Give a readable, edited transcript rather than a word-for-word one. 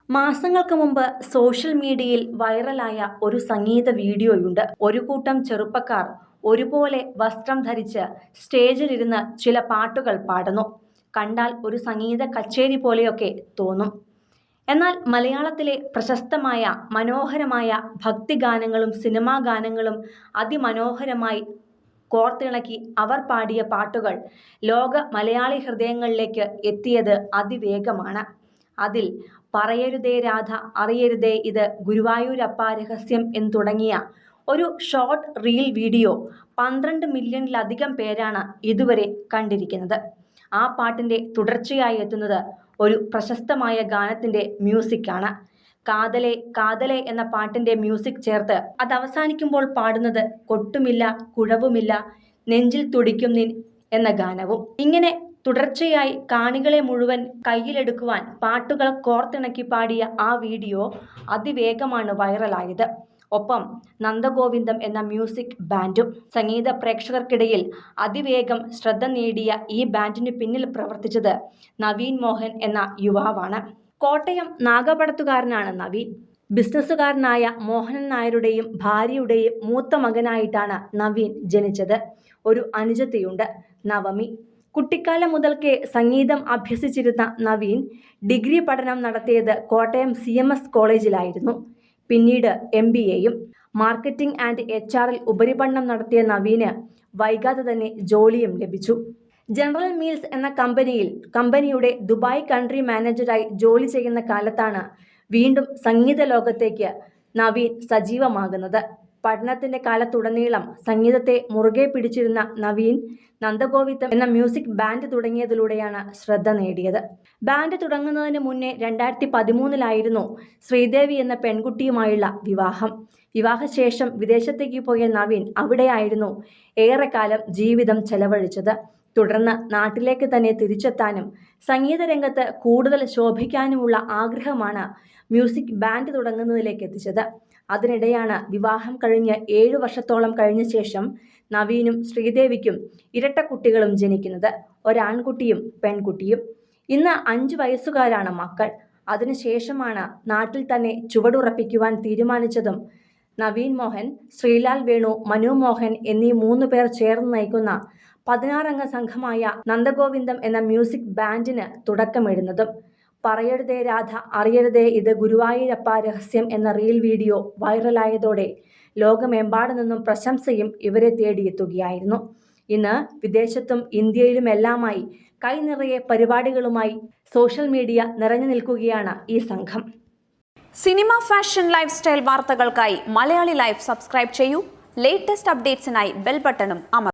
മാസങ്ങൾക്ക് മുമ്പ് സോഷ്യൽ മീഡിയയിൽ വൈറലായ ഒരു സംഗീത വീഡിയോയുണ്ട്. ഒരു കൂട്ടം ചെറുപ്പക്കാർ ഒരുപോലെ വസ്ത്രം ധരിച്ച് സ്റ്റേജിലിരുന്ന് ചില പാട്ടുകൾ പാടുന്നു. കണ്ടാൽ ഒരു സംഗീത കച്ചേരി പോലെയൊക്കെ തോന്നും. എന്നാൽ മലയാളത്തിലെ പ്രശസ്തമായ മനോഹരമായ ഭക്തിഗാനങ്ങളും സിനിമാ ഗാനങ്ങളും അതിമനോഹരമായി കോർത്തിണക്കി അവർ പാടിയ പാട്ടുകൾ ലോക മലയാളി ഹൃദയങ്ങളിലേക്ക് എത്തിയത് അതിവേഗമാണ്. അതിൽ പറയരുതേ രാധ അറിയരുതേ ഇത് ഗുരുവായൂരപ്പ രഹസ്യം എന്ന് തുടങ്ങിയ ഒരു ഷോർട്ട് റീൽ വീഡിയോ 12 മില്യണിലധികം പേരാണ് ഇതുവരെ കണ്ടിരിക്കുന്നത്. ആ പാട്ടിൻ്റെ തുടർച്ചയായി എത്തുന്നത് ഒരു പ്രശസ്തമായ ഗാനത്തിൻ്റെ മ്യൂസിക്കാണ്. കാതലേ കാതലേ എന്ന പാട്ടിൻ്റെ മ്യൂസിക് ചേർത്ത് അത് അവസാനിക്കുമ്പോൾ പാടുന്നത് കൊട്ടുമില്ല കുഴവുമില്ല നെഞ്ചിൽ തുടിക്കും നിൻ എന്ന ഗാനവും. ഇങ്ങനെ തുടർച്ചയായി കാണികളെ മുഴുവൻ കയ്യിലെടുക്കുവാൻ പാട്ടുകൾ കോർത്തിണക്കി പാടിയ ആ വീഡിയോ അതിവേഗമാണ് വൈറലായത്. ഒപ്പം നന്ദഗോവിന്ദം എന്ന മ്യൂസിക് ബാൻഡും. സംഗീത പ്രേക്ഷകർക്കിടയിൽ അതിവേഗം ശ്രദ്ധ നേടിയ ഈ ബാൻഡിന് പിന്നിൽ പ്രവർത്തിച്ചത് നവീൻ മോഹൻ എന്ന യുവാവാണ്. കോട്ടയം നാഗപടത്തുകാരനാണ് നവീൻ. ബിസിനസ്സുകാരനായ മോഹനൻ നായരുടെയും ഭാര്യയുടെയും മൂത്ത മകനായിട്ടാണ് നവീൻ ജനിച്ചത്. ഒരു അനുജത്തിയുണ്ട്, നവമി. കുട്ടിക്കാലം മുതൽക്കേ സംഗീതം അഭ്യസിച്ചിരുന്ന നവീൻ ഡിഗ്രി പഠനം നടത്തിയത് കോട്ടയം CMS കോളേജിലായിരുന്നു. പിന്നീട് MBAയും. മാർക്കറ്റിംഗ് ആൻഡ് HR ഉപരിപഠനം നടത്തിയ നവീന് വൈകാതെ തന്നെ ജോലിയും ലഭിച്ചു. ജനറൽ മീൽസ് എന്ന കമ്പനിയുടെ ദുബായ് കൺട്രി മാനേജരായി ജോലി ചെയ്യുന്ന കാലത്താണ് വീണ്ടും സംഗീത ലോകത്തേക്ക് നവീൻ സജീവമാകുന്നത്. പഠനത്തിൻ്റെ കാലത്തുടനീളം സംഗീതത്തെ മുറുകെ പിടിച്ചിരുന്ന നവീൻ നന്ദഗോവിന്ദം എന്ന മ്യൂസിക് ബാൻഡ് തുടങ്ങിയതിലൂടെയാണ് ശ്രദ്ധ നേടിയത്. ബാൻഡ് തുടങ്ങുന്നതിന് മുന്നേ 2013 ശ്രീദേവി എന്ന പെൺകുട്ടിയുമായുള്ള വിവാഹം. വിവാഹശേഷം വിദേശത്തേക്ക് പോയ നവീൻ അവിടെയായിരുന്നു ഏറെക്കാലം ജീവിതം ചെലവഴിച്ചത്. തുടർന്ന് നാട്ടിലേക്ക് തന്നെ തിരിച്ചെത്താനും സംഗീത രംഗത്ത് കൂടുതൽ ശോഭിക്കാനുമുള്ള ആഗ്രഹമാണ് മ്യൂസിക് ബാൻഡ് തുടങ്ങുന്നതിലേക്ക് എത്തിച്ചത്. അതിനിടെയാണ് വിവാഹം കഴിഞ്ഞ് 7 വർഷത്തോളം കഴിഞ്ഞ ശേഷം നവീനും ശ്രീദേവിക്കും ഇരട്ട കുട്ടികളും ജനിക്കുന്നത്. ഒരാൺകുട്ടിയും പെൺകുട്ടിയും. ഇന്ന് 5 വയസ്സുകാരാണ് മക്കൾ. അതിനുശേഷമാണ് നാട്ടിൽ തന്നെ ചുവടുറപ്പിക്കുവാൻ തീരുമാനിച്ചതും. നവീൻ മോഹൻ, ശ്രീലാൽ വേണു, മനു മോഹൻ എന്നീ 3 പേർ ചേർന്ന് നയിക്കുന്ന 16 അംഗ സംഘമായ നന്ദഗോവിന്ദം എന്ന മ്യൂസിക് ബാൻഡിന് തുടക്കമിടുന്നതും. പറയരുതേ രാധ അറിയരുതേ ഇത് ഗുരുവായൂരപ്പ രഹസ്യം എന്ന റീൽ വീഡിയോ വൈറലായതോടെ ലോകമെമ്പാടു നിന്നും പ്രശംസയും ഇവരെ തേടിയെത്തുകയായിരുന്നു. ഇന്ന് വിദേശത്തും ഇന്ത്യയിലുമെല്ലാമായി കൈനിറയെ പരിപാടികളുമായി സോഷ്യൽ മീഡിയ നിറഞ്ഞു നിൽക്കുകയാണ് ഈ സംഘം. സിനിമ, ഫാഷൻ, ലൈഫ് സ്റ്റൈൽ വാർത്തകൾക്കായി മലയാളി ലൈഫ് സബ്സ്ക്രൈബ് ചെയ്യൂ. ലേറ്റസ്റ്റ് അപ്ഡേറ്റ്സിനായി ബെൽ ബട്ടണും അമർത്തുക.